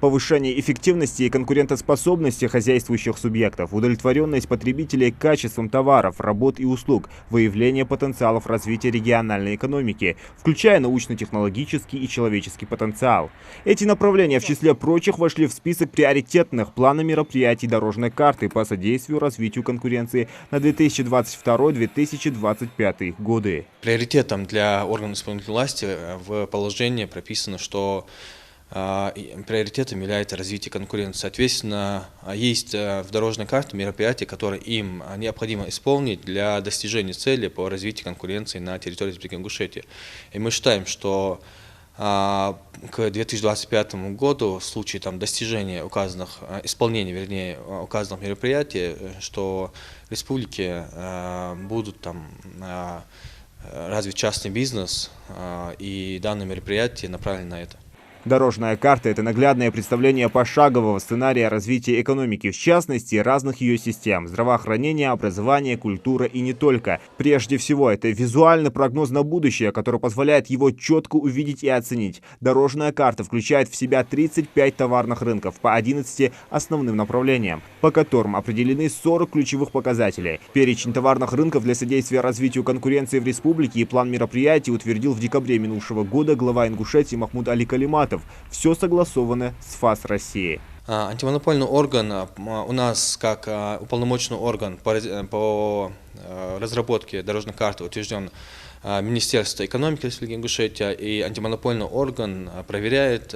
Повышение эффективности и конкурентоспособности хозяйствующих субъектов, удовлетворенность потребителей качеством товаров, работ и услуг, выявление потенциалов развития региональной экономики, включая научно-технологический и человеческий потенциал. Эти направления, в числе прочих, вошли в список приоритетных плана мероприятий дорожной карты по содействию развитию конкуренции на 2022-2025 годы. Приоритетом для органов исполнительной власти в положении прописано, что приоритетом является развитие конкуренции. Соответственно, есть в дорожной карте мероприятия, которые им необходимо исполнить для достижения цели по развитию конкуренции на территории Республики Ингушетия. И мы считаем, что к 2025 году в случае достижения исполнения указанных мероприятий, что в республике будут развит частный бизнес, и данное мероприятие направлено на это. Дорожная карта – это наглядное представление пошагового сценария развития экономики, в частности, разных ее систем – здравоохранения, образования, культура и не только. Прежде всего, это визуальный прогноз на будущее, который позволяет его четко увидеть и оценить. Дорожная карта включает в себя 35 товарных рынков по 11 основным направлениям, по которым определены 40 ключевых показателей. Перечень товарных рынков для содействия развитию конкуренции в республике и план мероприятий утвердил в декабре минувшего года глава Ингушетии Махмуд Али Калиматов. Все согласовано с ФАС России. Антимонопольный орган у нас, как уполномоченный орган по разработке дорожной карты, утвержден Министерство экономики Республики Ингушетия, и антимонопольный орган проверяет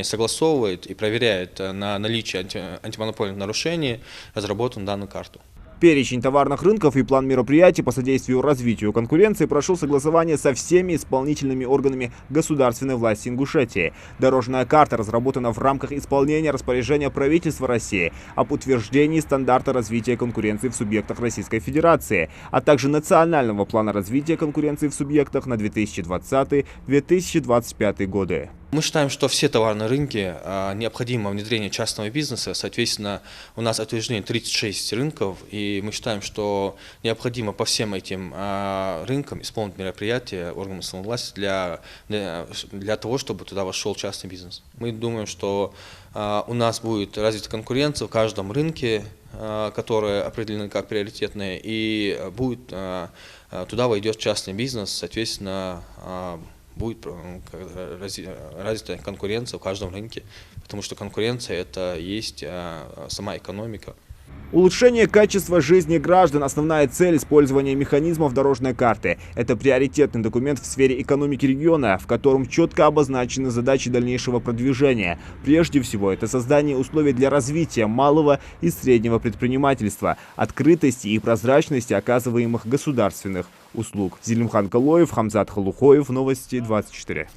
согласовывает и проверяет на наличие антимонопольных нарушений разработанную данную карту. Перечень товарных рынков и план мероприятий по содействию развитию конкуренции прошел согласование со всеми исполнительными органами государственной власти Ингушетии. Дорожная карта разработана в рамках исполнения распоряжения правительства России об утверждении стандарта развития конкуренции в субъектах Российской Федерации, а также национального плана развития конкуренции в субъектах на 2020-2025 годы. Мы считаем, что все товарные рынки необходимо внедрение частного бизнеса. Соответственно, у нас утверждено 36 рынков, и мы считаем, что необходимо по всем этим рынкам исполнить мероприятия органов исполнительной власти для того, чтобы туда вошел частный бизнес. Мы думаем, что у нас будет развита конкуренция в каждом рынке, которые определены как приоритетные, и туда войдет частный бизнес, соответственно, будет развита конкуренция в каждом рынке, потому что конкуренция – это есть сама экономика. Улучшение качества жизни граждан – основная цель использования механизмов дорожной карты. Это приоритетный документ в сфере экономики региона, в котором четко обозначены задачи дальнейшего продвижения. Прежде всего, это создание условий для развития малого и среднего предпринимательства, открытости и прозрачности оказываемых государственных услуг. Зелимхан Калоев, Хамзат Халухоев, Новости 24.